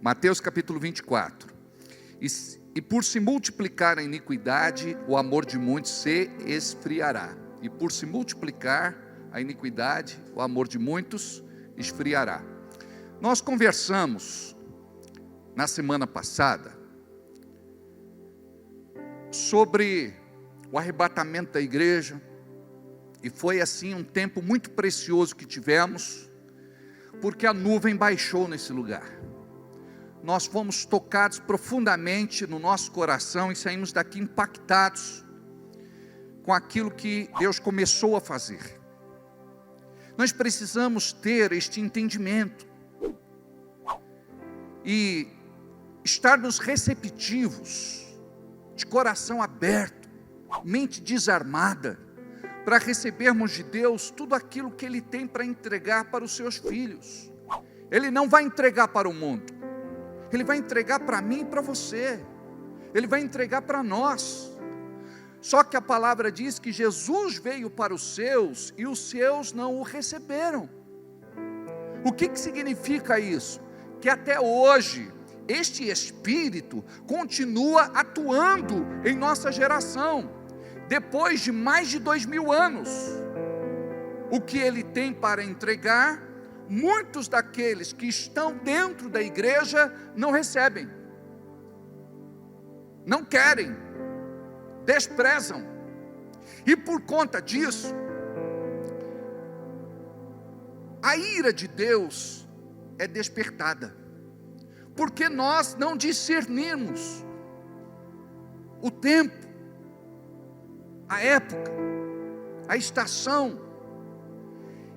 Mateus capítulo 24. E por se multiplicar a iniquidade, o amor de muitos se esfriará. E por se multiplicar a iniquidade, o amor de muitos esfriará. Nós conversamos na semana passada sobre o arrebatamento da igreja, e foi assim um tempo muito precioso que tivemos, porque a nuvem baixou nesse lugar. Nós fomos tocados profundamente no nosso coração e saímos daqui impactados com aquilo que Deus começou a fazer. Nós precisamos ter este entendimento e estarmos receptivos, de coração aberto, mente desarmada, para recebermos de Deus tudo aquilo que Ele tem para entregar para os seus filhos. Ele não vai entregar para o mundo, Ele vai entregar para mim e para você, Ele vai entregar para nós. Só que a palavra diz que Jesus veio para os seus e os seus não o receberam. O que significa isso? Que até hoje este Espírito continua atuando em nossa geração, depois de mais de 2000 anos. O que Ele tem para entregar, muitos daqueles que estão dentro da igreja não recebem, não querem, desprezam, e por conta disso, a ira de Deus é despertada, porque nós não discernimos o tempo, a época, a estação.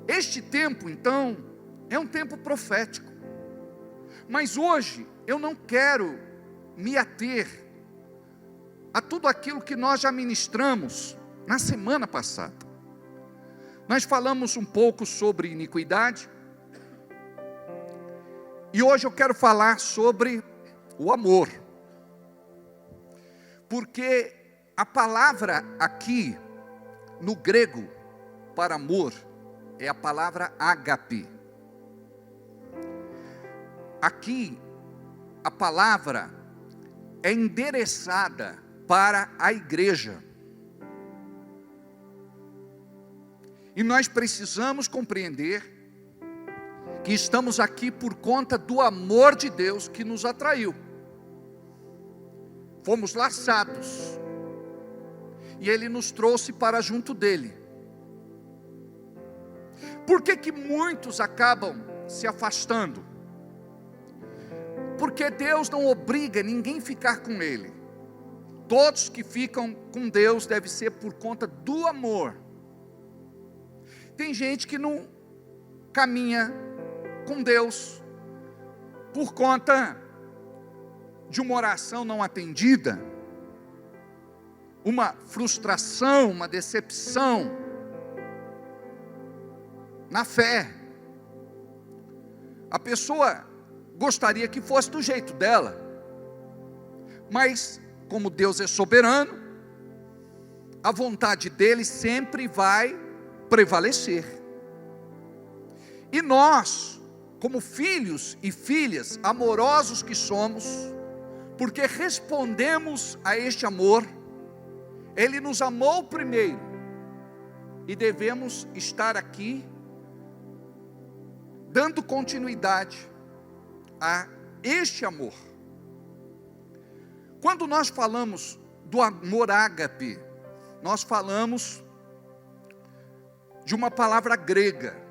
Este tempo então é um tempo profético, mas hoje eu não quero me ater a tudo aquilo que nós já ministramos na semana passada. Nós falamos um pouco sobre iniquidade, e hoje eu quero falar sobre o amor, porque a palavra aqui no grego para amor é a palavra ágape. Aqui a palavra é endereçada para a igreja, e nós precisamos compreender que estamos aqui por conta do amor de Deus que nos atraiu. Fomos laçados e Ele nos trouxe para junto dEle. Por que muitos acabam se afastando? Porque Deus não obriga ninguém a ficar com Ele. Todos que ficam com Deus deve ser por conta do amor. Tem gente que não caminha com Deus por conta de uma oração não atendida, uma frustração, uma decepção na fé. A pessoa gostaria que fosse do jeito dela, mas como Deus é soberano, a vontade dele sempre vai prevalecer. E nós, como filhos e filhas amorosos que somos, porque respondemos a este amor, Ele nos amou primeiro, e devemos estar aqui, dando continuidade a este amor. Quando nós falamos do amor ágape, nós falamos de uma palavra grega,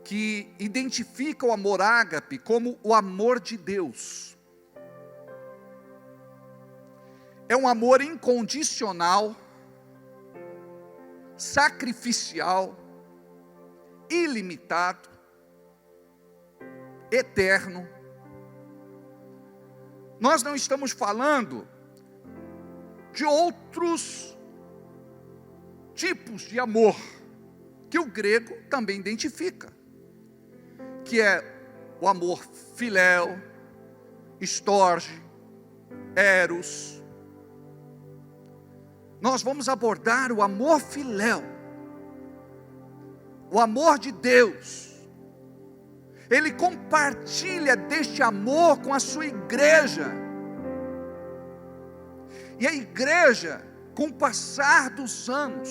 que identifica o amor ágape como o amor de Deus. É um amor incondicional, sacrificial, ilimitado, eterno. Nós não estamos falando de outros tipos de amor, que o grego também identifica, que é o amor filéu, estorge, eros. Nós vamos abordar o amor filéu, o amor de Deus. Ele compartilha deste amor com a sua igreja. E a igreja, com o passar dos anos,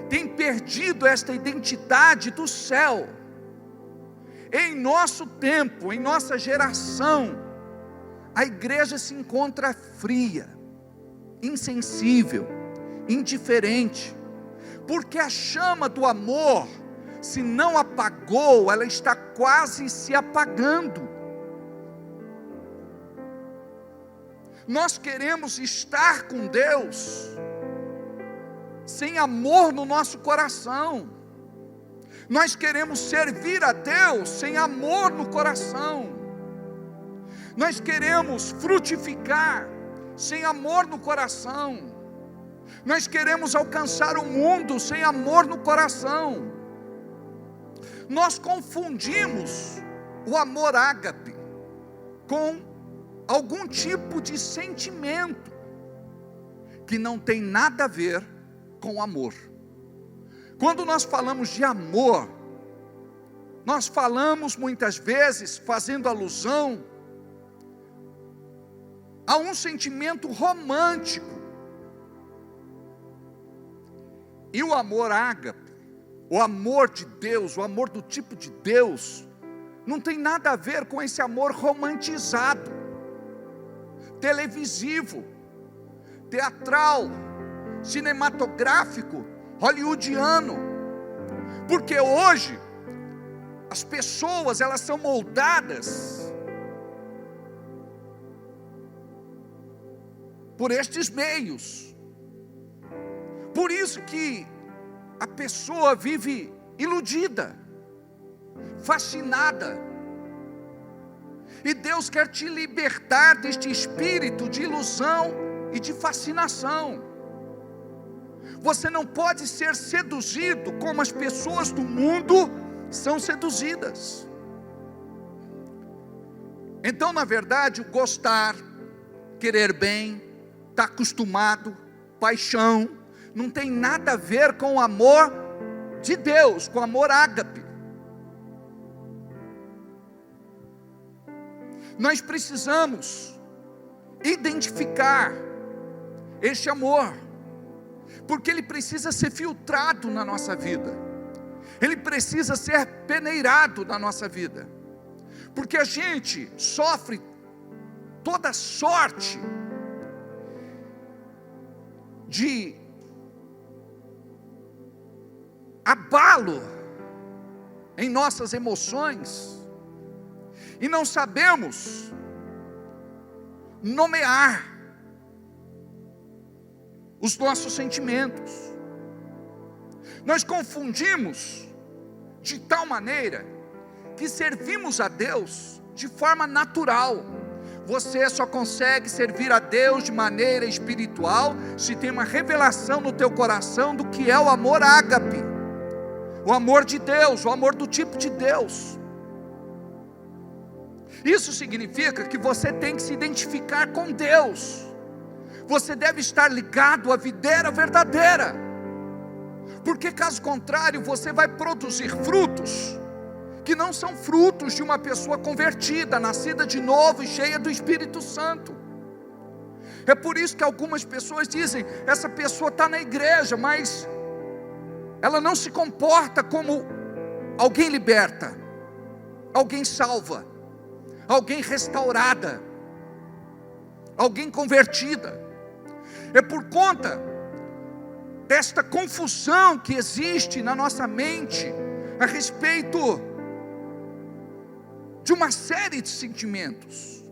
tem perdido esta identidade do céu. Em nosso tempo, em nossa geração, a igreja se encontra fria, insensível, indiferente, porque a chama do amor, se não apagou, ela está quase se apagando. Nós queremos estar com Deus sem amor no nosso coração. Nós queremos servir a Deus sem amor no coração. Nós queremos frutificar sem amor no coração. Nós queremos alcançar o mundo sem amor no coração. Nós confundimos o amor ágape com algum tipo de sentimento que não tem nada a ver com amor. Quando nós falamos de amor, nós falamos muitas vezes fazendo alusão a um sentimento romântico. E o amor ágape, o amor de Deus, o amor do tipo de Deus, não tem nada a ver com esse amor romantizado, televisivo, teatral, cinematográfico, hollywoodiano. Porque hoje as pessoas, elas são moldadas por estes meios. Por isso que a pessoa vive iludida, fascinada. E Deus quer te libertar deste espírito de ilusão e de fascinação. Você não pode ser seduzido como as pessoas do mundo são seduzidas. Então, na verdade, o gostar, querer bem, estar acostumado, paixão, não tem nada a ver com o amor de Deus, com o amor ágape. Nós precisamos identificar este amor, porque ele precisa ser filtrado na nossa vida, ele precisa ser peneirado na nossa vida, porque a gente sofre toda sorte de abalo em nossas emoções, e não sabemos nomear os nossos sentimentos. Nós confundimos de tal maneira que servimos a Deus de forma natural. Você só consegue servir a Deus de maneira espiritual se tem uma revelação no teu coração do que é o amor ágape, o amor de Deus, o amor do tipo de Deus. Isso significa que você tem que se identificar com Deus. Você deve estar ligado à videira verdadeira, porque caso contrário você vai produzir frutos que não são frutos de uma pessoa convertida, nascida de novo e cheia do Espírito Santo. É por isso que algumas pessoas dizem: essa pessoa está na igreja, mas ela não se comporta como alguém liberta, alguém salva, alguém restaurada, alguém convertida. É por conta desta confusão que existe na nossa mente a respeito de uma série de sentimentos.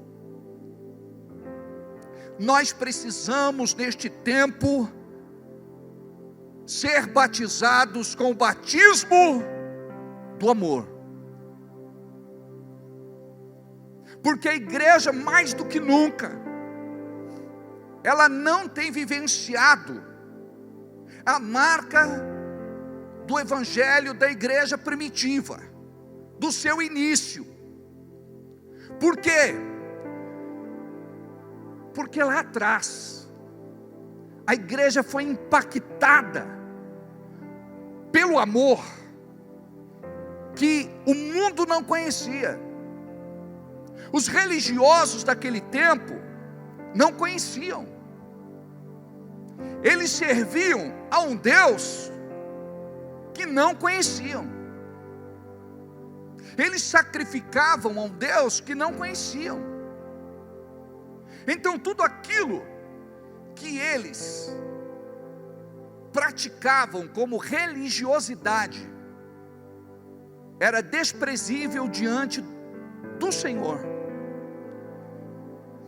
Nós precisamos neste tempo ser batizados com o batismo do amor, porque a igreja, mais do que nunca, ela não tem vivenciado a marca do evangelho da igreja primitiva, do seu início. Por quê? Porque lá atrás a igreja foi impactada pelo amor, que o mundo não conhecia. Os religiosos daquele tempo não conheciam. Eles serviam a um Deus que não conheciam. Eles sacrificavam a um Deus que não conheciam. Então tudo aquilo que eles praticavam como religiosidade era desprezível diante do Senhor.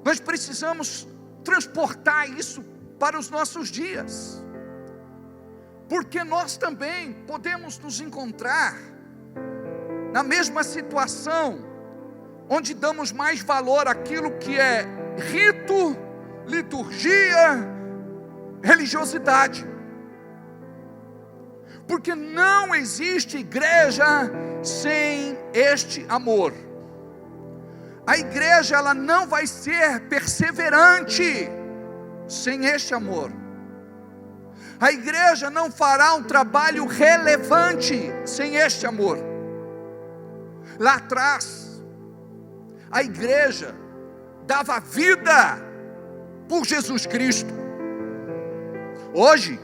Nós precisamos transportar isso para os nossos dias, porque nós também podemos nos encontrar na mesma situação, onde damos mais valor àquilo que é rito, liturgia, religiosidade. Porque não existe igreja sem este amor. A igreja, ela não vai ser perseverante sem este amor. A igreja não fará um trabalho relevante sem este amor. Lá atrás, a igreja dava vida por Jesus Cristo. Hoje,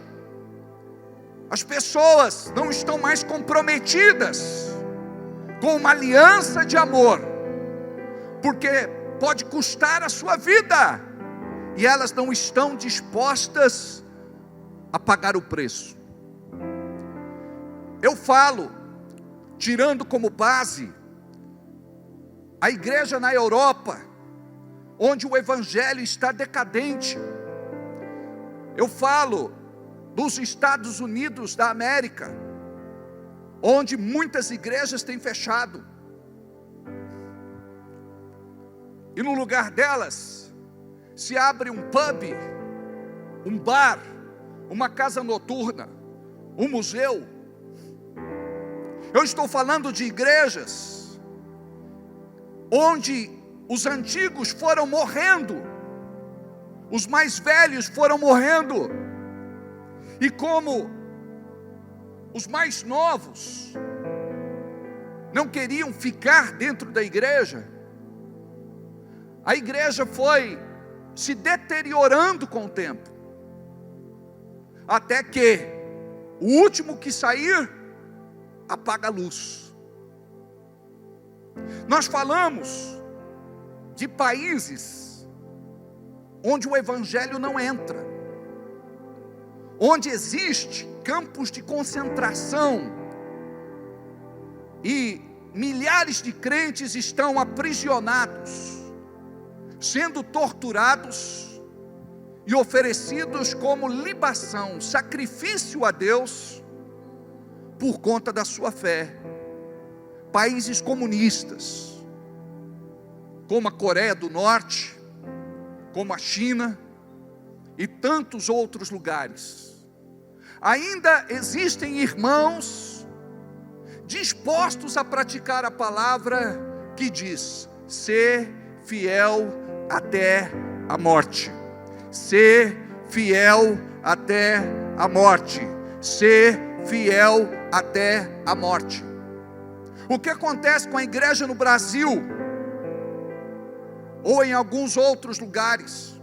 as pessoas não estão mais comprometidas com uma aliança de amor, porque pode custar a sua vida, e elas não estão dispostas a pagar o preço. Eu falo, tirando como base a igreja na Europa, onde o evangelho está decadente. Eu falo dos Estados Unidos da América, onde muitas igrejas têm fechado, e no lugar delas se abre um pub, um bar, uma casa noturna, um museu. Eu estou falando de igrejas onde os antigos foram morrendo, os mais velhos foram morrendo, e como os mais novos não queriam ficar dentro da igreja, a igreja foi se deteriorando com o tempo, até que o último que sair apaga a luz. Nós falamos de países onde o evangelho não entra, onde existe campos de concentração, e milhares de crentes estão aprisionados, sendo torturados e oferecidos como libação, sacrifício a Deus, por conta da sua fé. Países comunistas, como a Coreia do Norte, como a China e tantos outros lugares, ainda existem irmãos dispostos a praticar a palavra que diz: ser fiel até a morte, ser fiel até a morte, ser fiel até a morte. O que acontece com a igreja no Brasil, ou em alguns outros lugares?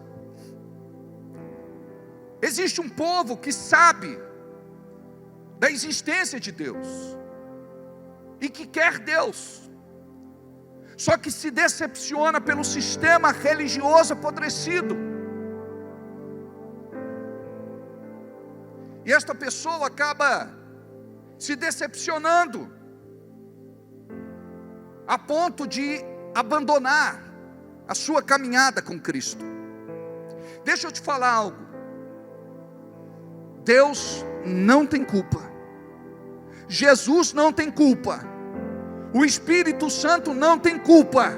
Existe um povo que sabe da existência de Deus, e que quer Deus, só que se decepciona pelo sistema religioso apodrecido, e esta pessoa acaba se decepcionando, a ponto de abandonar a sua caminhada com Cristo. Deixa eu te falar algo. Deus não tem culpa, Jesus não tem culpa, o Espírito Santo não tem culpa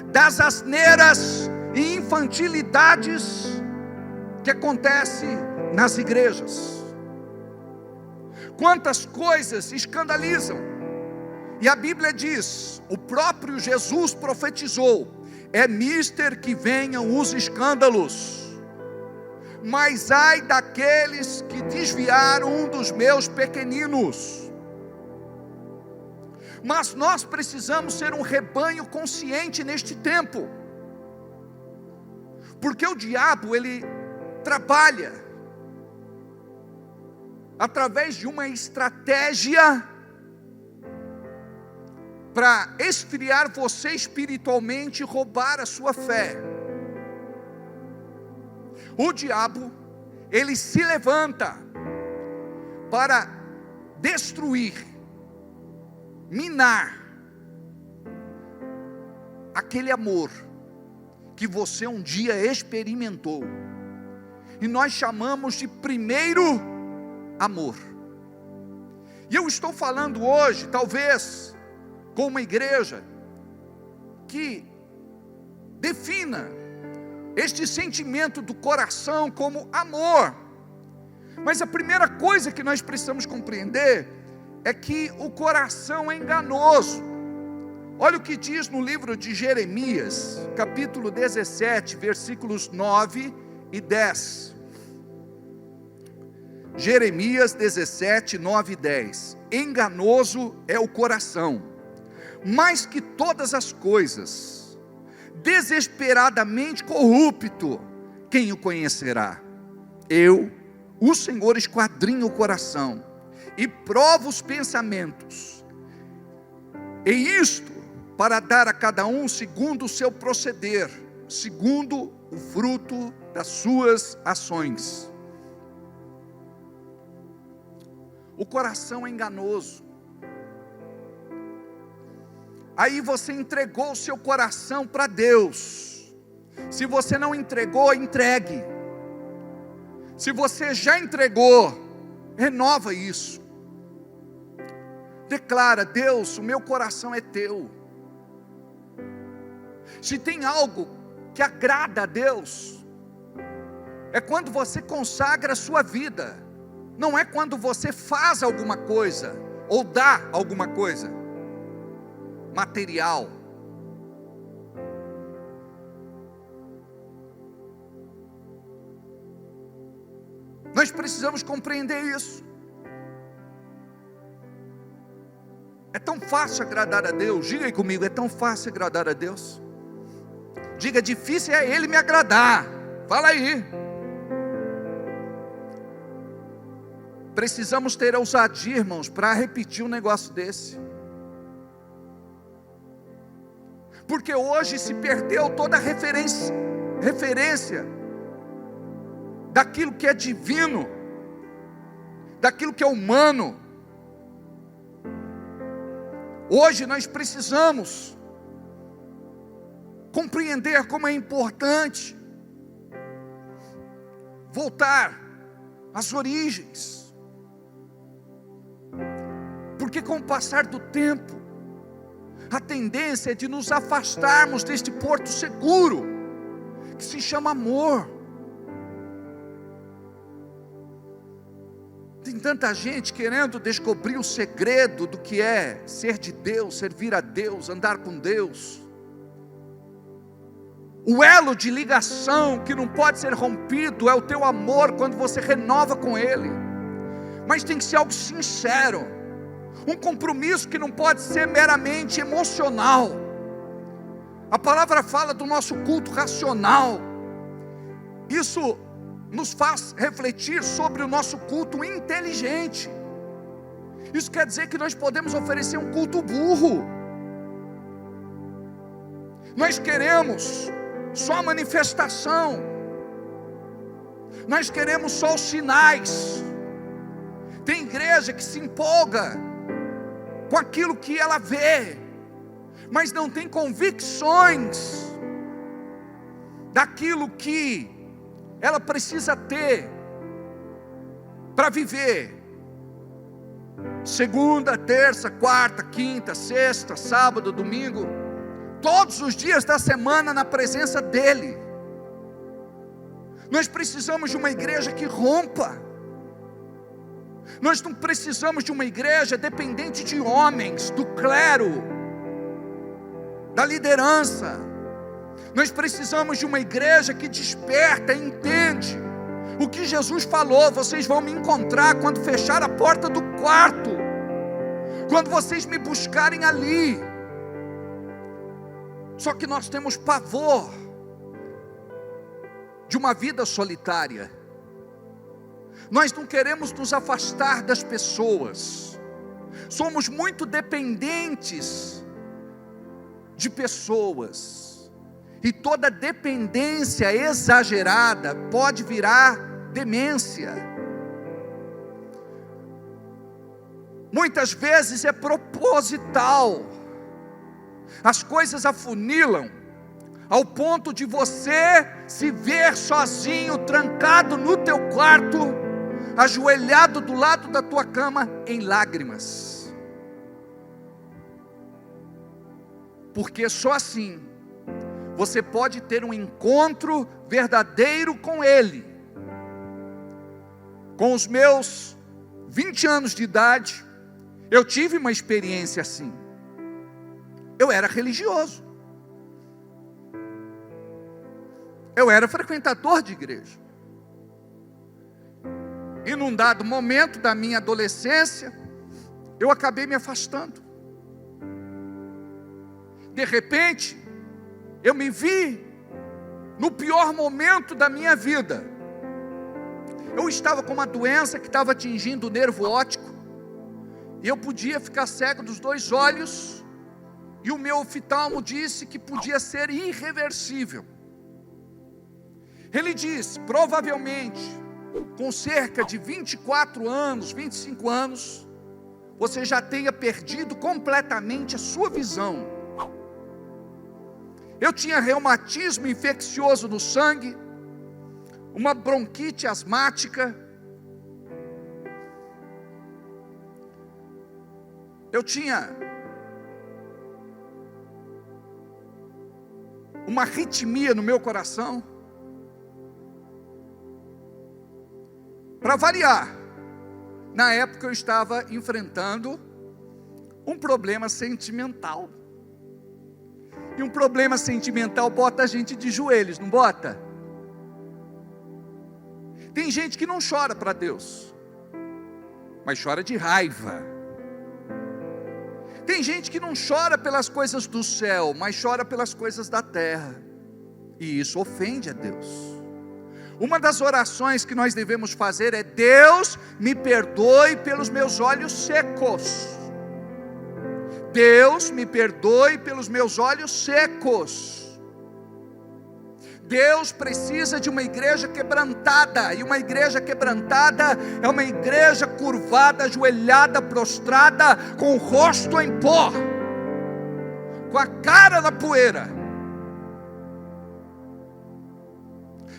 das asneiras e infantilidades que acontecem nas igrejas. Quantas coisas escandalizam, e a Bíblia diz, o próprio Jesus profetizou: é mister que venham os escândalos, mas ai daqueles que desviaram um dos meus pequeninos. Mas nós precisamos ser um rebanho consciente neste tempo, porque o diabo, ele trabalha através de uma estratégia para esfriar você espiritualmente e roubar a sua fé. O diabo, ele se levanta para destruir, minar aquele amor que você um dia experimentou, e nós chamamos de primeiro amor. E eu estou falando hoje, talvez, com uma igreja que defina este sentimento do coração como amor. Mas a primeira coisa que nós precisamos compreender é que o coração é enganoso. Olha o que diz no livro de Jeremias, capítulo 17, versículos 9 e 10. Jeremias 17, 9 e 10. Enganoso é o coração, mais que todas as coisas, desesperadamente corrupto, quem o conhecerá? Eu, o Senhor, esquadrinho o coração e provo os pensamentos, e isto para dar a cada um segundo o seu proceder, segundo o fruto das suas ações. O coração é enganoso. Aí você entregou o seu coração para Deus. Se você não entregou, entregue. Se você já entregou, renova isso. Declara: Deus, o meu coração é teu. Se tem algo que agrada a Deus, é quando você consagra a sua vida. Não é quando você faz alguma coisa, ou dá alguma coisa material. Nós precisamos compreender isso. É tão fácil agradar a Deus. Diga aí comigo, é tão fácil agradar a Deus. Diga, difícil é Ele me agradar. Fala aí. Precisamos ter ousadia, irmãos, para repetir um negócio desse. Porque hoje se perdeu toda a referência daquilo que é divino, daquilo que é humano. Hoje nós precisamos compreender como é importante voltar às origens. Porque com o passar do tempo, a tendência é de nos afastarmos deste porto seguro, que se chama amor. Tem tanta gente querendo descobrir o segredo do que é ser de Deus, servir a Deus, andar com Deus. O elo de ligação que não pode ser rompido é o teu amor quando você renova com Ele. Mas tem que ser algo sincero. Um compromisso que não pode ser meramente emocional. A palavra fala do nosso culto racional. Isso nos faz refletir sobre o nosso culto inteligente. Isso quer dizer que nós podemos oferecer um culto burro. Nós queremos só a manifestação. Nós queremos só os sinais. Tem igreja que se empolga com aquilo que ela vê, mas não tem convicções daquilo que ela precisa ter para viver. Segunda, terça, quarta, quinta, sexta, sábado, domingo, todos os dias da semana na presença dEle. Nós precisamos de uma igreja que rompa. Nós não precisamos de uma igreja dependente de homens, do clero, da liderança. Nós precisamos de uma igreja que desperta e entende o que Jesus falou: vocês vão me encontrar quando fechar a porta do quarto. quando vocês me buscarem ali. Só que nós temos pavor de uma vida solitária. Nós não queremos nos afastar das pessoas. Somos muito dependentes de pessoas. E toda dependência exagerada pode virar demência. Muitas vezes é proposital. As coisas afunilam ao ponto de você se ver sozinho, trancado no teu quarto, ajoelhado do lado da tua cama em lágrimas. Porque só assim você pode ter um encontro verdadeiro com Ele. Com os meus 20 anos de idade, eu tive uma experiência assim. Eu era religioso. Eu era frequentador de igreja. E num dado momento da minha adolescência, eu acabei me afastando. De repente, eu me vi no pior momento da minha vida. Eu estava com uma doença que estava atingindo o nervo óptico, e eu podia ficar cego dos 2 olhos, e o meu oftalmo disse que podia ser irreversível. Ele disse, provavelmente, com cerca de 24 anos, 25 anos, você já tenha perdido completamente a sua visão. Eu tinha reumatismo infeccioso no sangue, uma bronquite asmática, eu tinha uma arritmia no meu coração. Para variar, na época eu estava enfrentando um problema sentimental. E um problema sentimental bota a gente de joelhos, não bota? Tem gente que não chora para Deus, mas chora de raiva. Tem gente que não chora pelas coisas do céu, mas chora pelas coisas da terra. E isso ofende a Deus. Uma das orações que nós devemos fazer é: Deus, me perdoe pelos meus olhos secos. Deus, me perdoe pelos meus olhos secos. Deus precisa de uma igreja quebrantada, e uma igreja quebrantada é uma igreja curvada, ajoelhada, prostrada, com o rosto em pó, com a cara na poeira.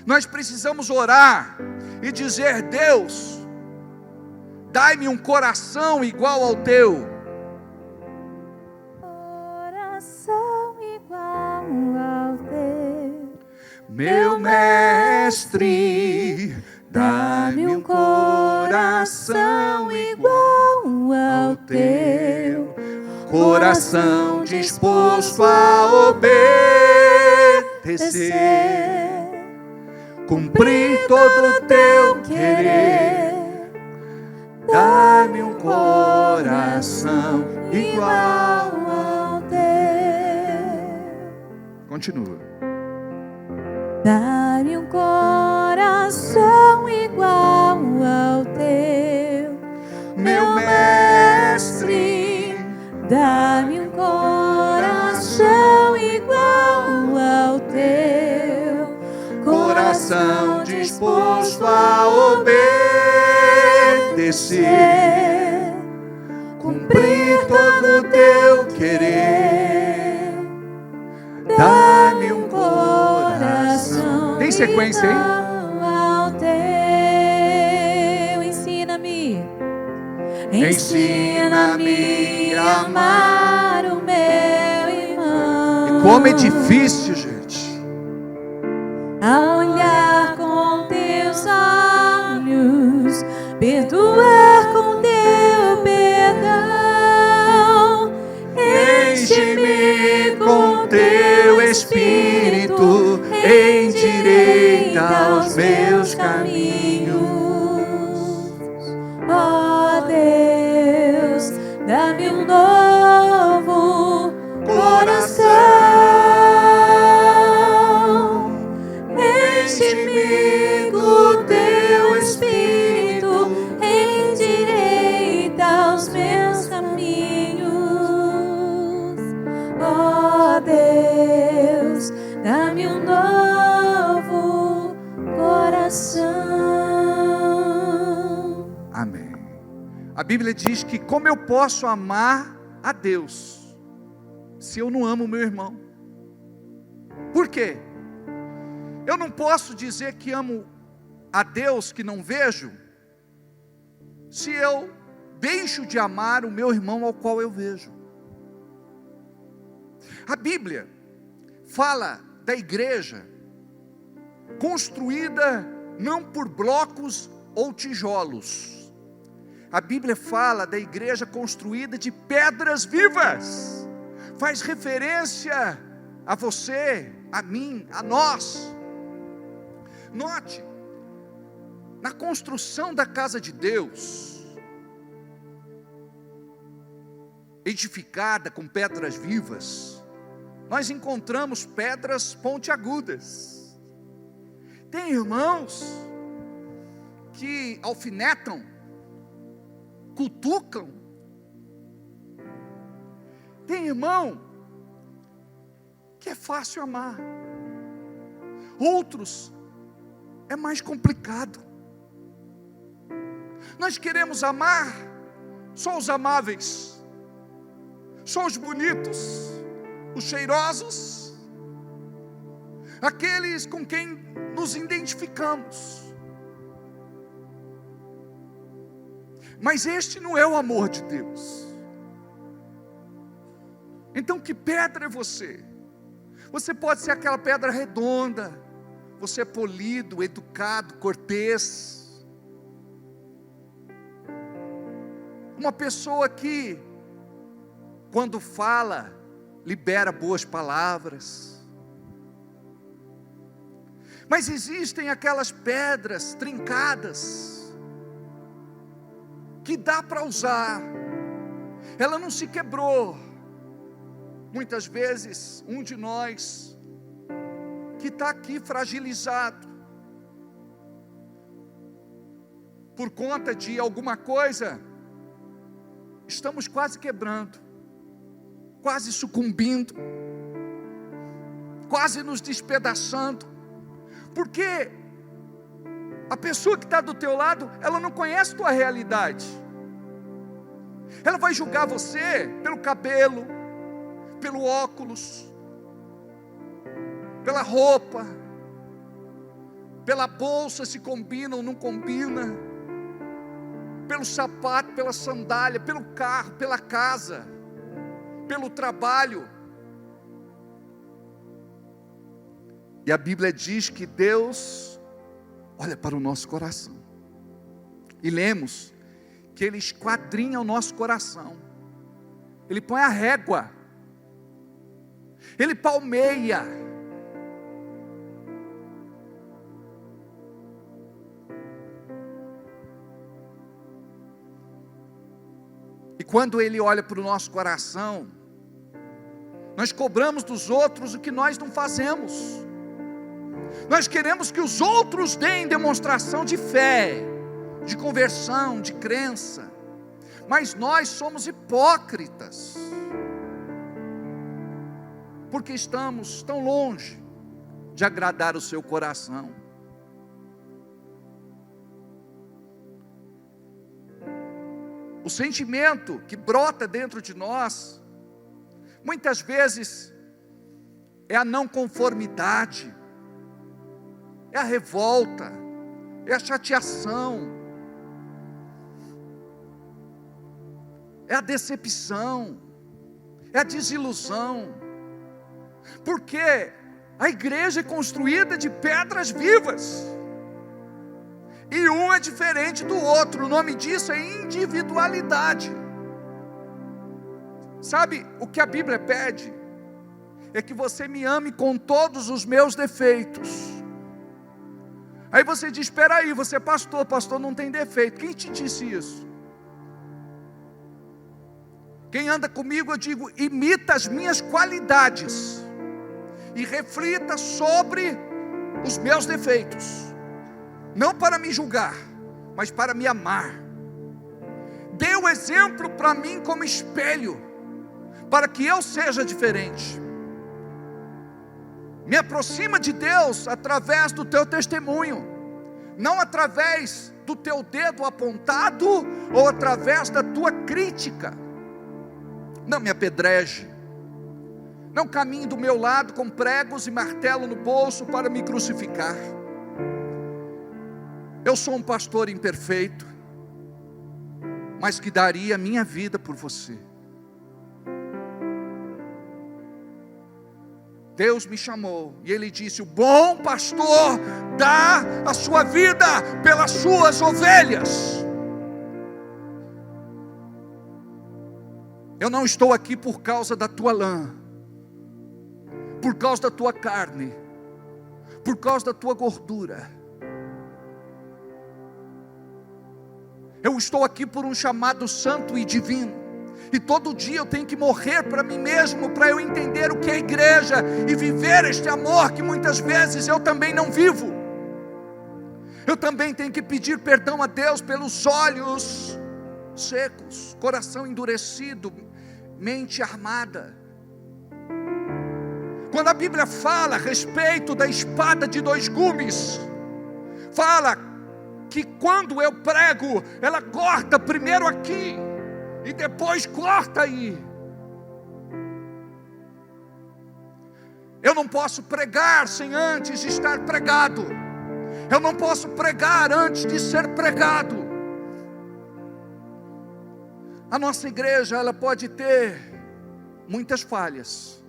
Nós precisamos orar e dizer: Deus, dai-me um coração igual ao teu. Coração igual ao teu, Meu mestre, dá-me um coração igual ao teu, coração disposto a obedecer, cumprir todo o teu querer. Dá-me um coração igual ao teu. Continua. dá-me um coração igual ao teu, Meu mestre, dá-me um coração igual ao teu, coração disposto a obedecer, cumprir todo o teu querer. Dá-me um coração. Tem sequência aí? Ao teu, ensina-me a amar o meu irmão. E como é difícil, gente. A olhar com teus olhos, perdoar com teu perdão, Enche-me com teu Espírito, endireita os meus caminhos. Ó Deus, dá-me um dá-me um novo coração. Amém. A Bíblia diz que como eu posso amar a Deus se eu não amo o meu irmão? Por quê? Eu não posso dizer que amo a Deus que não vejo, se eu deixo de amar o meu irmão ao qual eu vejo. A Bíblia fala da igreja construída não por blocos ou tijolos. A Bíblia fala da igreja construída de pedras vivas. Faz referência a você, a mim, a nós. Note, na construção da casa de Deus, edificada com pedras vivas, nós encontramos pedras pontiagudas. Tem irmãos que alfinetam, cutucam. Tem irmão que é fácil amar. Outros é mais complicado. Nós queremos amar só os amáveis, só os bonitos, os cheirosos, aqueles com quem nos identificamos. Mas este não é o amor de Deus. Então que pedra é você? Você pode ser aquela pedra redonda, você é polido, educado, cortês, uma pessoa que quando fala libera boas palavras. Mas existem aquelas pedras trincadas que dá para usar, ela não se quebrou. Muitas vezes um de nós que está aqui fragilizado por conta de alguma coisa, estamos quase quebrando, quase sucumbindo, quase nos despedaçando, porque a pessoa que está do teu lado, ela não conhece tua realidade. Ela vai julgar você pelo cabelo, pelo óculos, pela roupa, pela bolsa, se combina ou não combina, pelo sapato, pela sandália, pelo carro, pela casa, pelo trabalho. E a Bíblia diz que Deus olha para o nosso coração. E lemos que Ele esquadrinha o nosso coração. Ele põe a régua. Ele palmeia. E quando Ele olha para o nosso coração, nós cobramos dos outros o que nós não fazemos. Nós queremos que os outros deem demonstração de fé, de conversão, de crença, mas nós somos hipócritas, porque estamos tão longe de agradar o seu coração. O sentimento que brota dentro de nós, muitas vezes, é a não conformidade, é a revolta, é a chateação, é a decepção, é a desilusão, porque a igreja é construída de pedras vivas, e um é diferente do outro. O nome disso é individualidade. Sabe o que a Bíblia pede? É que você me ame com todos os meus defeitos. Aí você diz, espera aí, você é pastor, pastor não tem defeito. Quem te disse isso? Quem anda comigo, eu digo, imita as minhas qualidades e reflita sobre os meus defeitos, não para me julgar, mas para me amar. Dê o exemplo para mim como espelho, para que eu seja diferente. Me aproxima de Deus através do teu testemunho, não através do teu dedo apontado ou através da tua crítica. Não me apedreje, não caminhe do meu lado com pregos e martelo no bolso para me crucificar. Eu sou um pastor imperfeito, mas que daria a minha vida por você. Deus me chamou e Ele disse: o bom pastor dá a sua vida pelas suas ovelhas. Eu não estou aqui por causa da tua lã, por causa da tua carne, por causa da tua gordura. Eu estou aqui por um chamado santo e divino. E todo dia eu tenho que morrer para mim mesmo, para eu entender o que é igreja e viver este amor que muitas vezes eu também não vivo. Eu também tenho que pedir perdão a Deus pelos olhos secos, coração endurecido, mente armada. Quando a Bíblia fala a respeito da espada de dois gumes, fala que quando eu prego, ela corta primeiro aqui e depois corta aí. Eu não posso pregar sem antes estar pregado. Eu não posso pregar antes de ser pregado. A nossa igreja, ela pode ter muitas falhas.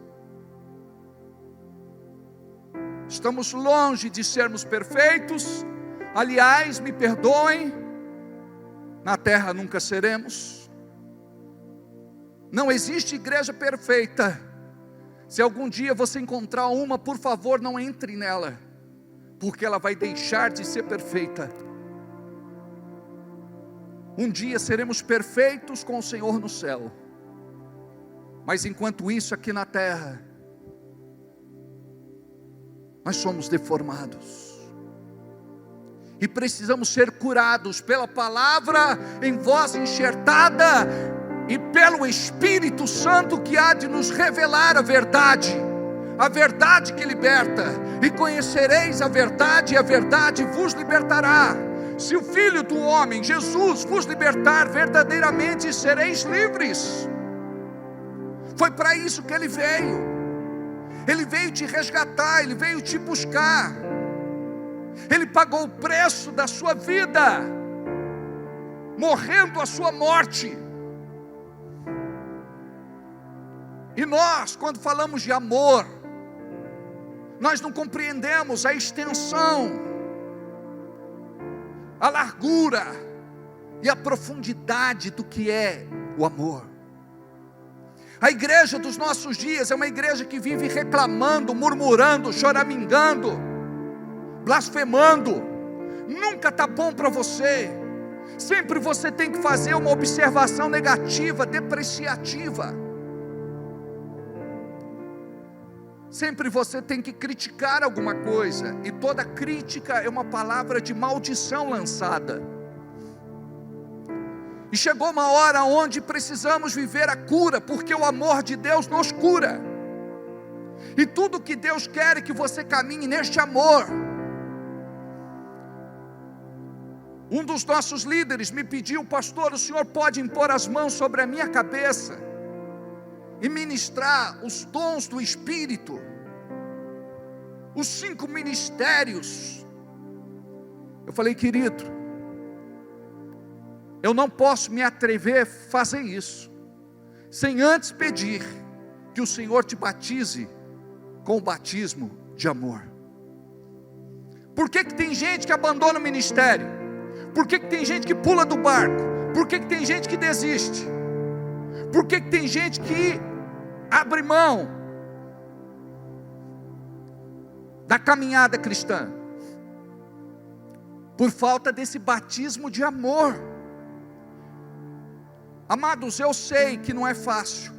Estamos longe de sermos perfeitos. Aliás, me perdoem, na terra nunca seremos. Não existe igreja perfeita. Se algum dia você encontrar uma, por favor, não entre nela, porque ela vai deixar de ser perfeita. Um dia seremos perfeitos com o Senhor no céu, mas enquanto isso aqui na terra, nós somos deformados. E precisamos ser curados pela palavra em voz enxertada e pelo Espírito Santo que há de nos revelar a verdade que liberta. E conhecereis a verdade, e a verdade vos libertará. Se o Filho do homem, Jesus, vos libertar, verdadeiramente sereis livres. Foi para isso que Ele veio. Ele veio te resgatar, Ele veio te buscar. Ele pagou o preço da sua vida, morrendo a sua morte. E nós, quando falamos de amor, nós não compreendemos a extensão, a largura e a profundidade do que é o amor. A igreja dos nossos dias é uma igreja que vive reclamando, murmurando, choramingando, blasfemando. Nunca está bom para você. Sempre você tem que fazer uma observação negativa, depreciativa. Sempre você tem que criticar alguma coisa, e toda crítica é uma palavra de maldição lançada. E chegou uma hora onde precisamos viver a cura, porque o amor de Deus nos cura. E tudo que Deus quer é que você caminhe neste amor. Um dos nossos líderes me pediu: pastor, o senhor pode impor as mãos sobre a minha cabeça e ministrar os dons do Espírito, os 5 ministérios. Eu falei: querido, eu não posso me atrever a fazer isso sem antes pedir que o Senhor te batize com o batismo de amor. Por que tem gente que abandona o ministério? Por que tem gente que pula do barco? Por que tem gente que desiste? Por que tem gente que abre mão da caminhada cristã? Por falta desse batismo de amor. Amados, eu sei que não é fácil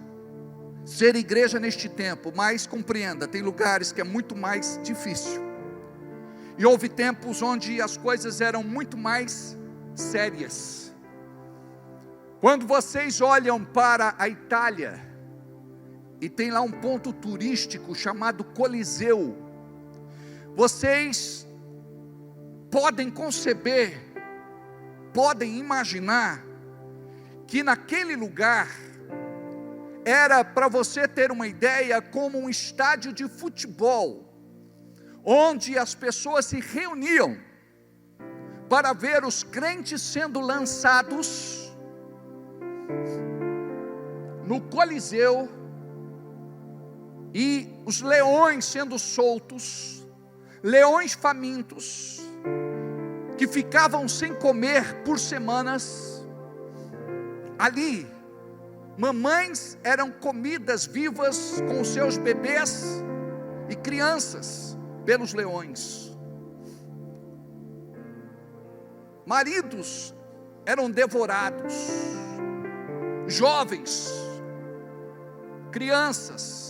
ser igreja neste tempo, mas compreenda, tem lugares que é muito mais difícil. E houve tempos onde as coisas eram muito mais sérias. Quando vocês olham para a Itália, e tem lá um ponto turístico chamado Coliseu, Vocês podem conceber, podem imaginar, que naquele lugar, era, para você ter uma ideia, como um estádio de futebol, onde as pessoas se reuniam, para ver os crentes sendo lançados, no Coliseu, e os leões sendo soltos, leões famintos, que ficavam sem comer por semanas. Ali, mamães eram comidas vivas com seus bebês e crianças pelos leões. Maridos eram devorados, jovens, crianças,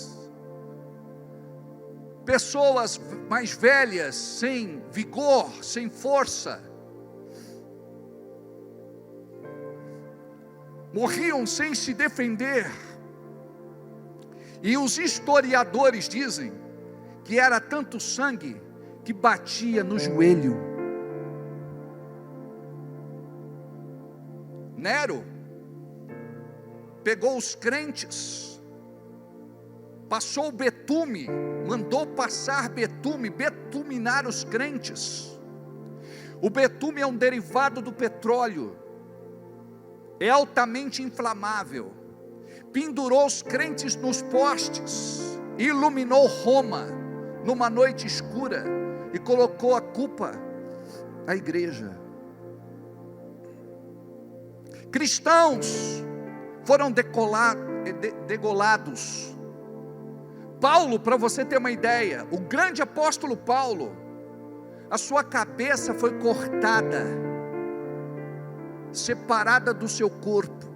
pessoas mais velhas, sem vigor, sem força, morriam sem se defender. E os historiadores dizem que era tanto sangue que batia no joelho. Nero pegou os crentes, passou betume, mandou passar betume, betuminar os crentes. O betume é um derivado do petróleo, é altamente inflamável. Pendurou os crentes nos postes, iluminou Roma numa noite escura e colocou a culpa na igreja. Cristãos foram degolados. Paulo, para você ter uma ideia, o grande apóstolo Paulo, a sua cabeça foi cortada, separada do seu corpo.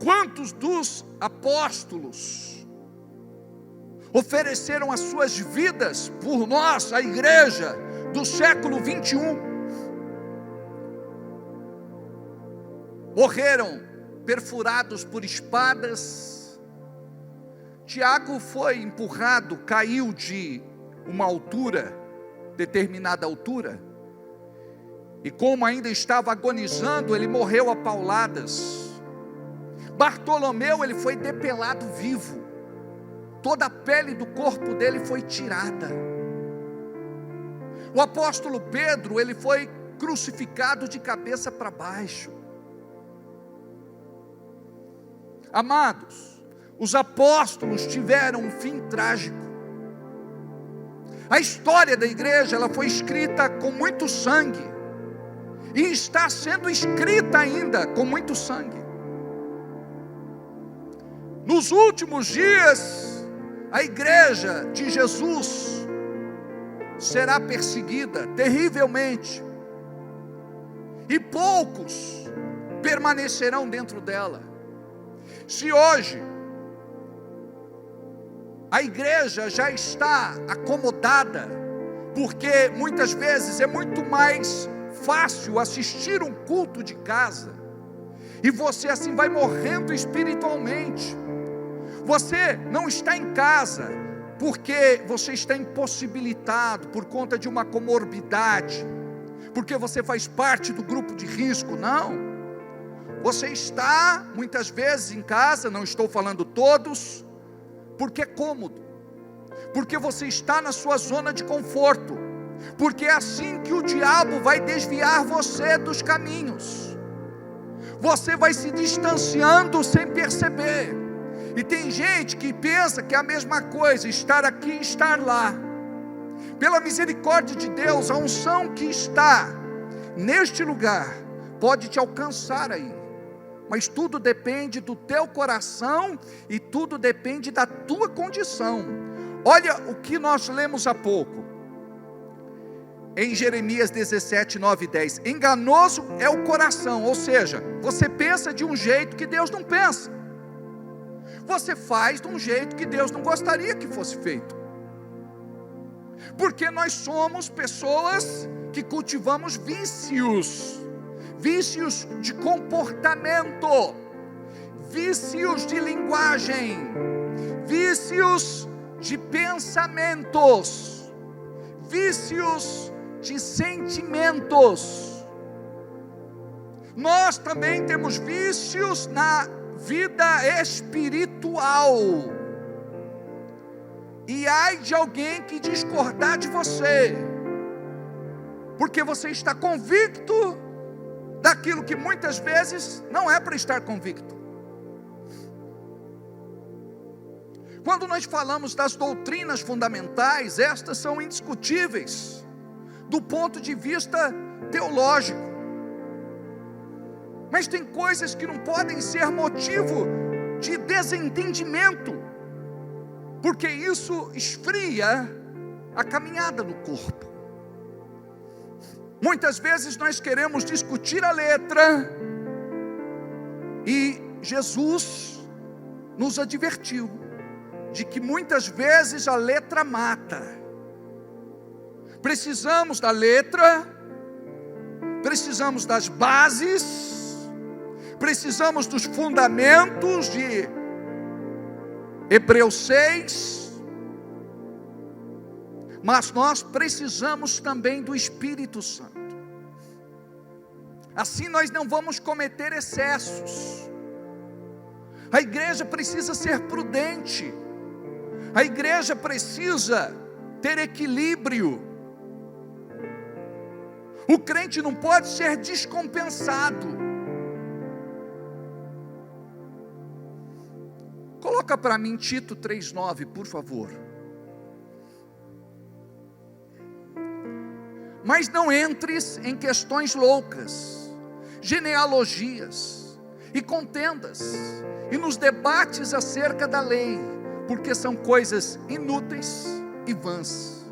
Quantos dos apóstolos ofereceram as suas vidas por nós, a igreja do século 21? Morreram perfurados por espadas. Tiago foi empurrado, caiu de uma altura, determinada altura, e como ainda estava agonizando, ele morreu a pauladas. Bartolomeu, ele foi depelado vivo, toda a pele do corpo dele foi tirada. O apóstolo Pedro, ele foi crucificado de cabeça para baixo. Amados, os apóstolos tiveram um fim trágico. A história da igreja, ela foi escrita com muito sangue, e está sendo escrita ainda com muito sangue. Nos últimos dias, a igreja de Jesus será perseguida terrivelmente, e poucos permanecerão dentro dela. Se hoje a igreja já está acomodada, porque muitas vezes é muito mais fácil assistir um culto de casa, e você assim vai morrendo espiritualmente. Você não está em casa porque você está impossibilitado por conta de uma comorbidade, porque você faz parte do grupo de risco, não. Você está muitas vezes em casa, não estou falando todos, porque é cômodo, porque você está na sua zona de conforto, porque é assim que o diabo vai desviar você dos caminhos. Você vai se distanciando sem perceber. E tem gente que pensa que é a mesma coisa, estar aqui e estar lá. Pela misericórdia de Deus, a unção que está neste lugar pode te alcançar aí, mas tudo depende do teu coração e tudo depende da tua condição. Olha o que nós lemos há pouco, em Jeremias 17, 9 e 10. Enganoso é o coração, ou seja, você pensa de um jeito que Deus não pensa, você faz de um jeito que Deus não gostaria que fosse feito, porque nós somos pessoas que cultivamos vícios de comportamento, vícios de linguagem, vícios de pensamentos, vícios de sentimentos. Nós também temos vícios na vida espiritual. E ai de alguém que discordar de você, porque você está convicto daquilo que muitas vezes não é para estar convicto. Quando nós falamos das doutrinas fundamentais, estas são indiscutíveis do ponto de vista teológico. Mas tem coisas que não podem ser motivo de desentendimento, porque isso esfria a caminhada do corpo. Muitas vezes nós queremos discutir a letra, e Jesus nos advertiu de que muitas vezes a letra mata. Precisamos da letra, precisamos das bases, precisamos dos fundamentos de Hebreus 6, mas nós precisamos também do Espírito Santo. Assim nós não vamos cometer excessos. A igreja precisa ser prudente, a igreja precisa ter equilíbrio. O crente não pode ser descompensado. Coloca para mim Tito 3,9, por favor. Mas não entres em questões loucas, genealogias e contendas, e nos debates acerca da lei, porque são coisas inúteis e vãs.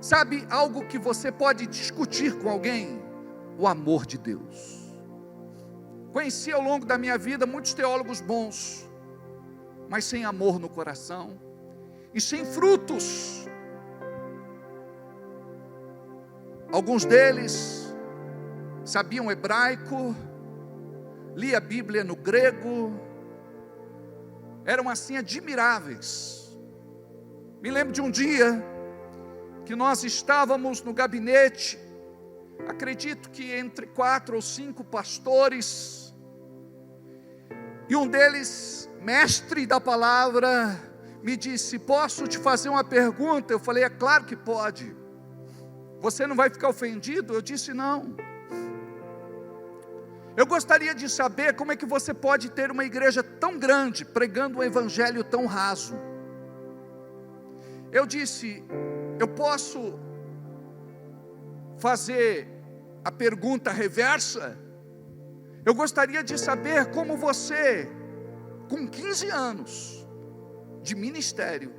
Sabe algo que você pode discutir com alguém? O amor de Deus. Conheci ao longo da minha vida muitos teólogos bons, mas sem amor no coração e sem frutos. Alguns deles sabiam hebraico, lia a Bíblia no grego, eram assim admiráveis. Me lembro de um dia que nós estávamos no gabinete, acredito que entre 4 ou 5 pastores, e um deles, mestre da palavra, me disse: posso te fazer uma pergunta? Eu falei: é claro que pode. Você não vai ficar ofendido? Eu disse: não. Eu gostaria de saber como é que você pode ter uma igreja tão grande, pregando um evangelho tão raso. Eu disse: eu posso fazer a pergunta reversa? Eu gostaria de saber como você, com 15 anos de ministério,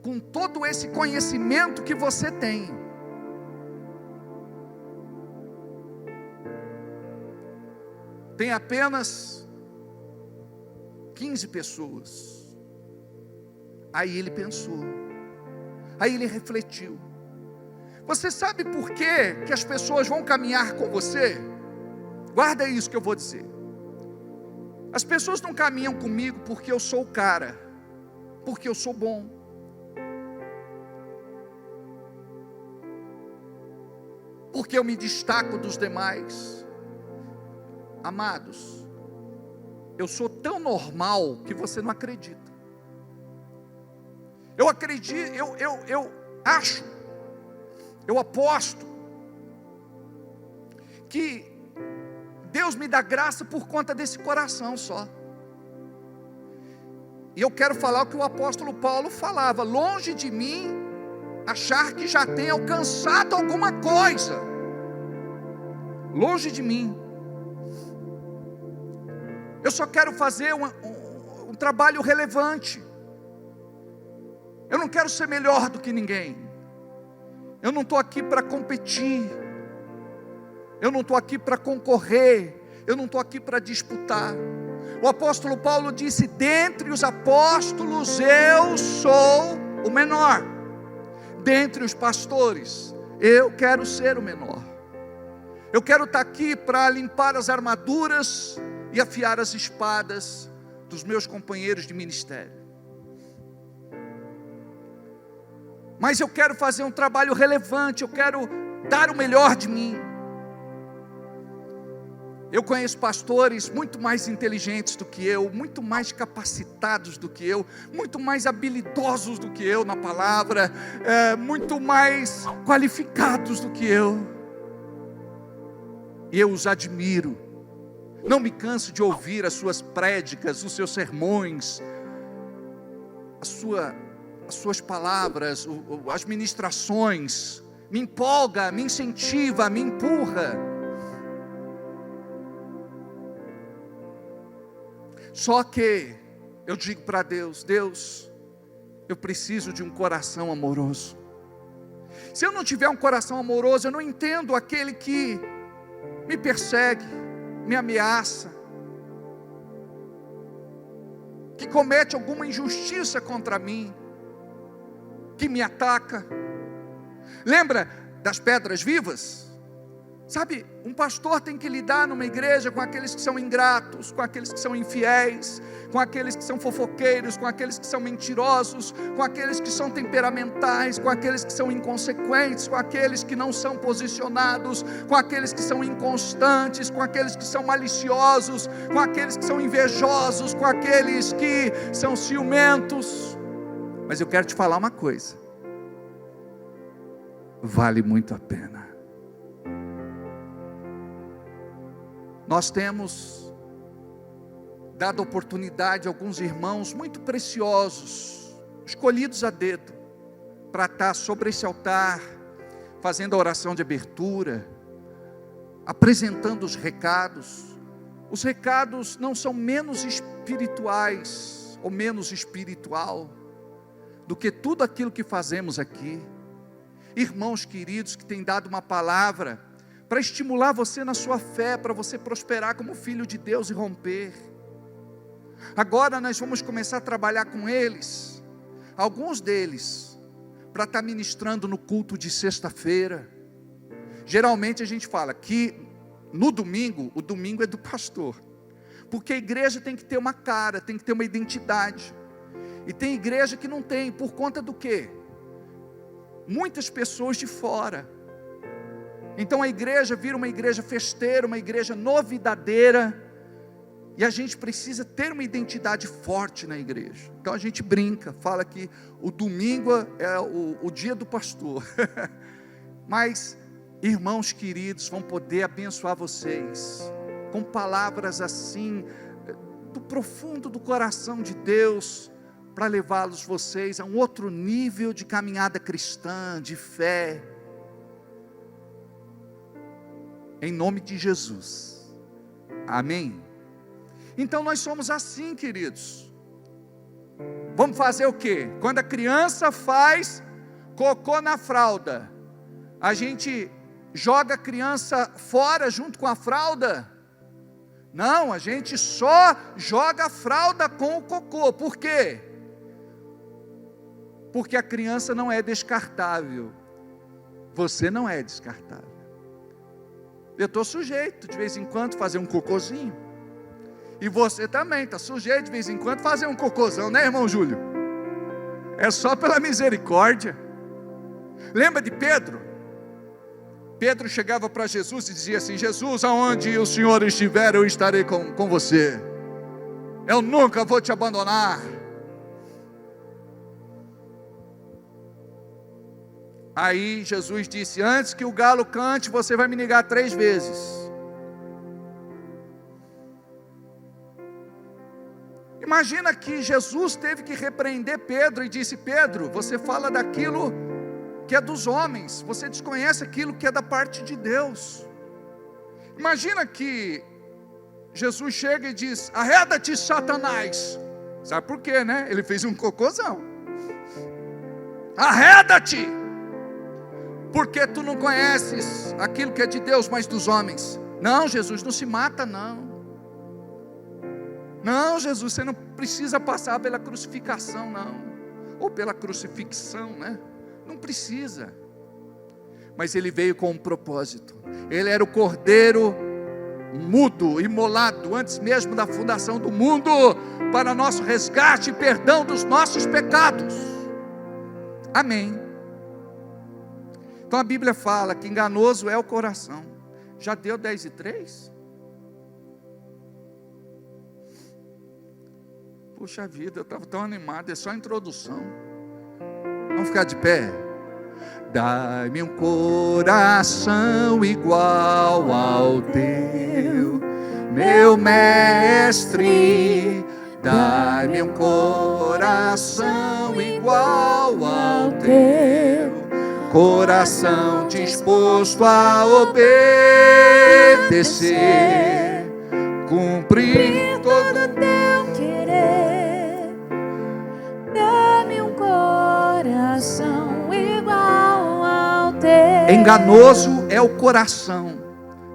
com todo esse conhecimento que você tem, tem apenas 15 pessoas. Aí ele pensou, aí ele refletiu. Você sabe por que as pessoas vão caminhar com você? Guarda isso que eu vou dizer. As pessoas não caminham comigo porque eu sou o cara, porque eu sou bom, porque eu me destaco dos demais. Amados, eu sou tão normal que você não acredita. Eu acredito, eu acho, eu aposto que Deus me dá graça por conta desse coração só. E eu quero falar o que o apóstolo Paulo falava: longe de mim achar que já tem alcançado alguma coisa. Longe de mim. Eu só quero fazer um trabalho relevante. Eu não quero ser melhor do que ninguém. Eu não estou aqui para competir. Eu não estou aqui para concorrer. Eu não estou aqui para disputar. O apóstolo Paulo disse: dentre os apóstolos eu sou o menor. Dentre os pastores eu quero ser o menor. Eu quero estar aqui para limpar as armaduras e afiar as espadas dos meus companheiros de ministério. mas eu quero fazer um trabalho relevante, eu quero dar o melhor de mim. Eu conheço pastores muito mais inteligentes do que eu, muito mais capacitados do que eu, muito mais habilidosos do que eu na palavra, muito mais qualificados do que eu. E eu os admiro. Não me canso de ouvir as suas prédicas, os seus sermões, as suas palavras, as ministrações. Me empolga, me incentiva, me empurra. Só que eu digo para Deus: Deus, eu preciso de um coração amoroso. Se eu não tiver um coração amoroso, eu não entendo aquele que me persegue, me ameaça, que comete alguma injustiça contra mim, que me ataca. Lembra das pedras vivas? Sabe, um pastor tem que lidar numa igreja com aqueles que são ingratos, com aqueles que são infiéis, com aqueles que são fofoqueiros, com aqueles que são mentirosos, com aqueles que são temperamentais, com aqueles que são inconsequentes, com aqueles que não são posicionados, com aqueles que são inconstantes, com aqueles que são maliciosos, com aqueles que são invejosos, com aqueles que são ciumentos. Mas eu quero te falar uma coisa: vale muito a pena. Nós temos dado oportunidade a alguns irmãos muito preciosos, escolhidos a dedo, para estar sobre esse altar, fazendo a oração de abertura, apresentando os recados. Os recados não são menos espirituais, ou menos espiritual, do que tudo aquilo que fazemos aqui. Irmãos queridos que têm dado uma palavra para estimular você na sua fé, para você prosperar como filho de Deus e romper. Agora nós vamos começar a trabalhar com eles, alguns deles, para estar ministrando no culto de sexta-feira. Geralmente a gente fala que no domingo, o domingo é do pastor, porque a igreja tem que ter uma cara, tem que ter uma identidade, e tem igreja que não tem, por conta do quê? Muitas pessoas de fora. Então a igreja vira uma igreja festeira, uma igreja novidadeira, e a gente precisa ter uma identidade forte na igreja. Então a gente brinca, fala que o domingo é o dia do pastor, mas irmãos queridos vão poder abençoar vocês, com palavras assim, do profundo do coração de Deus, para levá-los vocês a um outro nível de caminhada cristã, de fé, em nome de Jesus, amém? Então nós somos assim, queridos. Vamos fazer o quê? Quando a criança faz cocô na fralda, a gente joga a criança fora junto com a fralda? Não, a gente só joga a fralda com o cocô. Por quê? Porque a criança não é descartável. Você não é descartável. Eu estou sujeito de vez em quando fazer um cocôzinho, e você também está sujeito de vez em quando fazer um cocôzão, né, irmão Júlio? É só pela misericórdia. Lembra de Pedro? Pedro chegava para Jesus e dizia assim: Jesus, aonde o Senhor estiver, eu estarei com você, eu nunca vou te abandonar. Aí Jesus disse: antes que o galo cante, você vai me negar 3 vezes. Imagina que Jesus teve que repreender Pedro e disse: Pedro, você fala daquilo que é dos homens, você desconhece aquilo que é da parte de Deus. Imagina que Jesus chega e diz: arreda-te, Satanás. Sabe por quê, né? Ele fez um cocôzão. Arreda-te, porque tu não conheces aquilo que é de Deus, mas dos homens. Não, Jesus, não se mata não. Não, Jesus, você não precisa passar pela crucificação não, ou pela crucifixão, né? Não precisa. Mas ele veio com um propósito. Ele era o cordeiro mudo, imolado, antes mesmo da fundação do mundo, para nosso resgate e perdão dos nossos pecados. Amém. Então a Bíblia fala que enganoso é o coração. Já deu 10:03? Puxa vida, eu estava tão animado, é só a introdução. Vamos ficar de pé? Dai-me um coração igual ao teu, meu mestre. Dai-me um coração igual ao teu, coração disposto a obedecer, cumprir todo o teu querer. Dá-me um coração igual ao teu. Enganoso é o coração,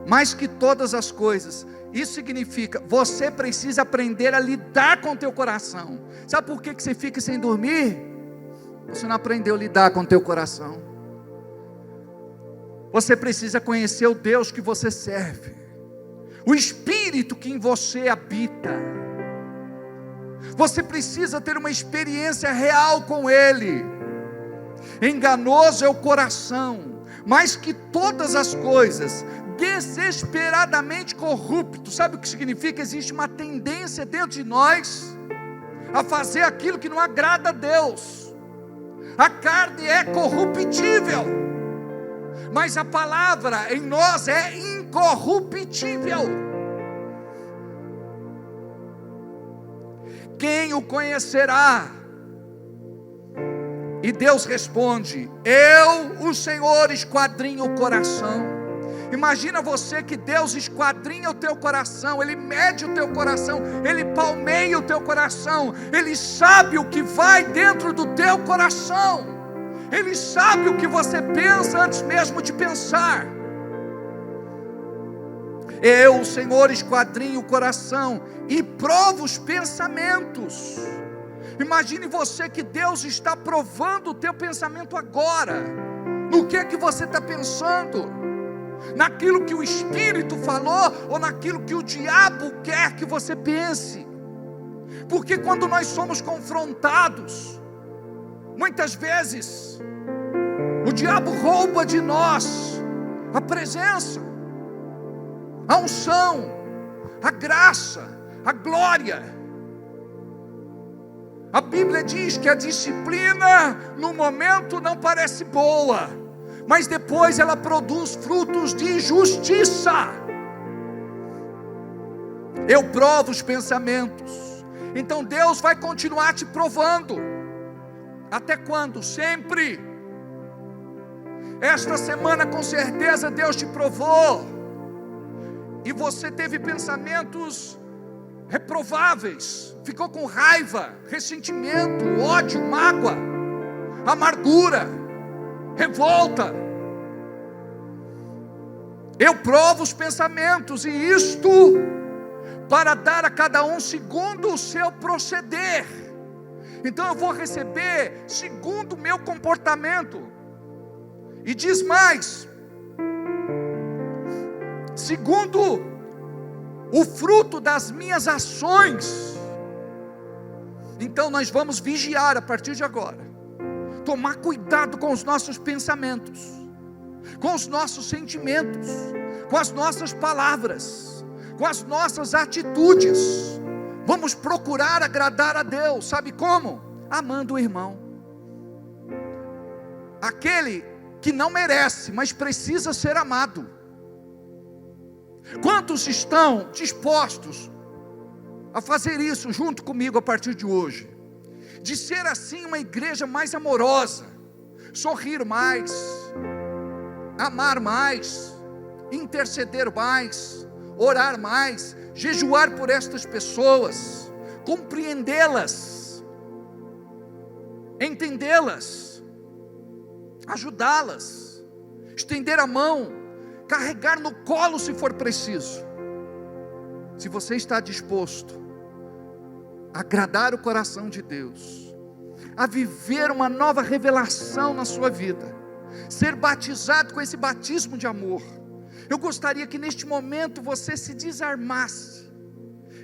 mais que todas as coisas. Isso significa, você precisa aprender a lidar com o teu coração. Sabe por que você fica sem dormir? Você não aprendeu a lidar com o teu coração. Você precisa conhecer o Deus que você serve, o Espírito que em você habita. Você precisa ter uma experiência real com Ele. Enganoso é o coração, mais que todas as coisas, desesperadamente corrupto. Sabe o que significa? Existe uma tendência dentro de nós a fazer aquilo que não agrada a Deus. A carne é corruptível, mas a palavra em nós é incorruptível. Quem o conhecerá? E Deus responde: eu, o Senhor, esquadrinho o coração. Imagina você que Deus esquadrinha o teu coração, Ele mede o teu coração, Ele palmeia o teu coração, Ele sabe o que vai dentro do teu coração, Ele sabe o que você pensa antes mesmo de pensar. Eu, o Senhor, esquadrinho o coração e provo os pensamentos. Imagine você que Deus está provando o teu pensamento agora. No que é que você está pensando? Naquilo que o Espírito falou ou naquilo que o diabo quer que você pense? Porque quando nós somos confrontados, muitas vezes o diabo rouba de nós a presença, a unção, a graça, a glória. A Bíblia diz que a disciplina no momento não parece boa, mas depois ela produz frutos de justiça. Eu provo os pensamentos. Então Deus vai continuar te provando. Até quando? Sempre. Esta semana com certeza Deus te provou, e você teve pensamentos reprováveis, ficou com raiva, ressentimento, ódio, mágoa, amargura, revolta. Eu provo os pensamentos, e isto para dar a cada um segundo o seu proceder. Então eu vou receber segundo o meu comportamento. E diz mais: segundo o fruto das minhas ações. Então nós vamos vigiar a partir de agora, tomar cuidado com os nossos pensamentos, com os nossos sentimentos, com as nossas palavras, com as nossas atitudes. Vamos procurar agradar a Deus. Sabe como? Amando o irmão, aquele que não merece, mas precisa ser amado. Quantos estão dispostos a fazer isso junto comigo a partir de hoje? De ser assim uma igreja mais amorosa, sorrir mais, amar mais, interceder mais, orar mais, jejuar por estas pessoas, compreendê-las, entendê-las, ajudá-las, estender a mão, carregar no colo se for preciso. Se você está disposto a agradar o coração de Deus, a viver uma nova revelação na sua vida, ser batizado com esse batismo de amor, eu gostaria que neste momento você se desarmasse.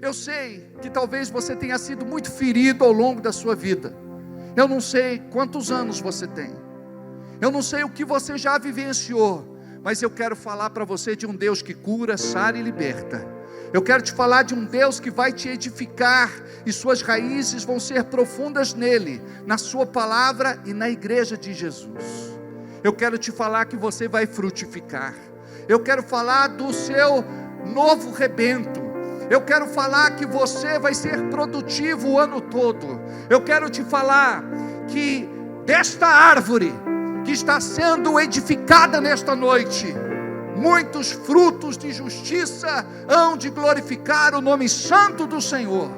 Eu sei que talvez você tenha sido muito ferido ao longo da sua vida. Eu não sei quantos anos você tem. Eu não sei o que você já vivenciou, mas eu quero falar para você de um Deus que cura, sara e liberta. Eu quero te falar de um Deus que vai te edificar, e suas raízes vão ser profundas nele, na sua palavra e na igreja de Jesus. Eu quero te falar que você vai frutificar. Eu quero falar do seu novo rebento. Eu quero falar que você vai ser produtivo o ano todo. Eu quero te falar que desta árvore que está sendo edificada nesta noite, muitos frutos de justiça hão de glorificar o nome santo do Senhor.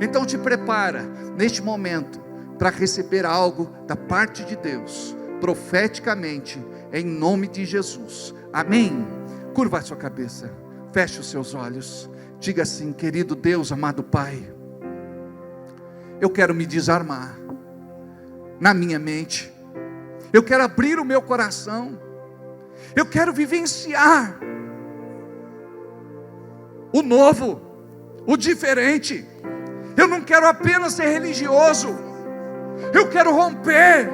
Então te prepara neste momento para receber algo da parte de Deus, profeticamente, em nome de Jesus. Amém? Curva a sua cabeça, feche os seus olhos, diga assim: querido Deus, amado Pai, eu quero me desarmar na minha mente, eu quero abrir o meu coração, eu quero vivenciar o novo, o diferente. Eu não quero apenas ser religioso, eu quero romper.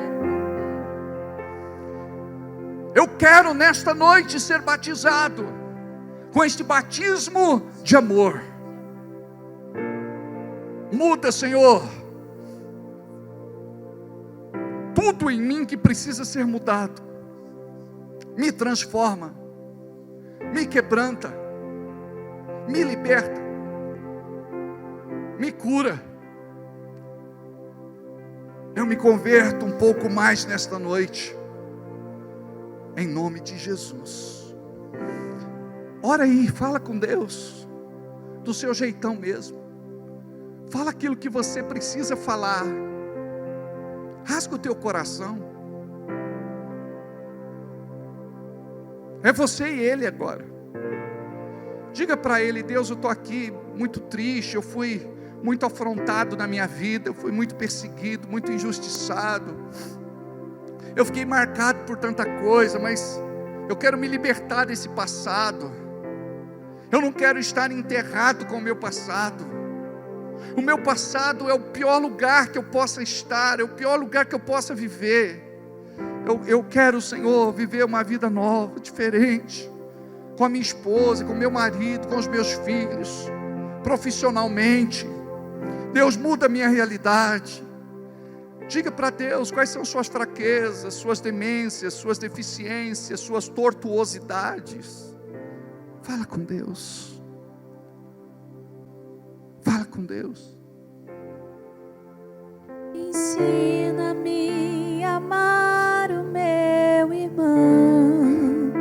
Eu quero nesta noite ser batizado com este batismo de amor. Muda, Senhor, tudo em mim que precisa ser mudado. Me transforma, me quebranta, me liberta, me cura. Eu me converto um pouco mais nesta noite, em nome de Jesus. Ora aí, fala com Deus, do seu jeitão mesmo. Fala aquilo que você precisa falar. Rasga o teu coração. É você e Ele agora. Diga para Ele: Deus, eu estou aqui muito triste, eu fui muito afrontado na minha vida, eu fui muito perseguido, muito injustiçado, eu fiquei marcado por tanta coisa, mas eu quero me libertar desse passado. Eu não quero estar enterrado com o meu passado. O meu passado é o pior lugar que eu possa estar, é o pior lugar que eu possa viver. Eu quero, Senhor, viver uma vida nova, diferente, com a minha esposa, com o meu marido, com os meus filhos, profissionalmente. Deus, muda a minha realidade. Diga para Deus quais são suas fraquezas, suas demências, suas deficiências, suas tortuosidades. Fala com Deus. Fala com Deus. Ensina-me a amar o meu irmão,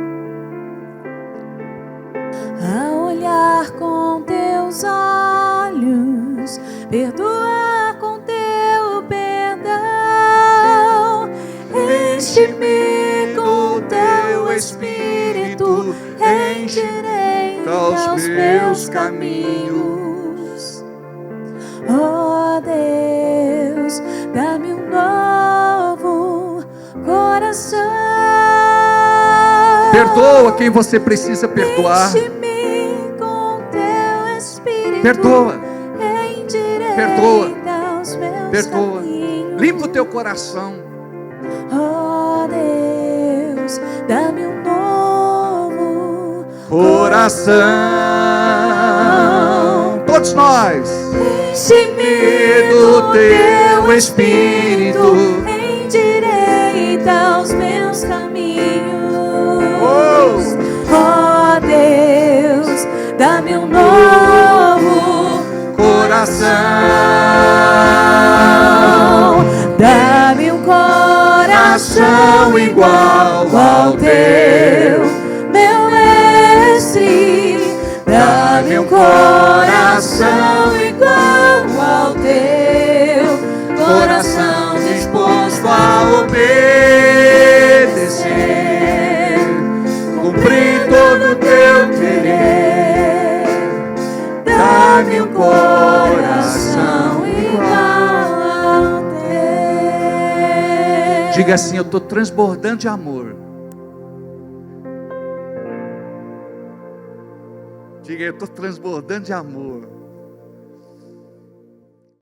a olhar com teus olhos, perdoar com teu perdão. Enche-me com teu Espírito, endireita os meus caminhos. Oh Deus, dá-me um novo coração. Perdoa quem você precisa perdoar. Enche-me com teu Espírito, perdoa, perdoa, os meus perdoa. caminhos. Limpa o teu coração. Oh Deus, dá-me um novo Coração. Todos nós. Enche-me do teu Espírito, endireita os meus caminhos. Oh Deus, dá-me um novo Coração. Dá-me um coração igual ao teu, meu mestre. Dá-me um coração igual ao teu, coração disposto a obedecer, cumprir todo o teu querer. Dá-me um coração igual ao teu. Diga assim: eu estou transbordando de amor. Diga: eu estou transbordando de amor.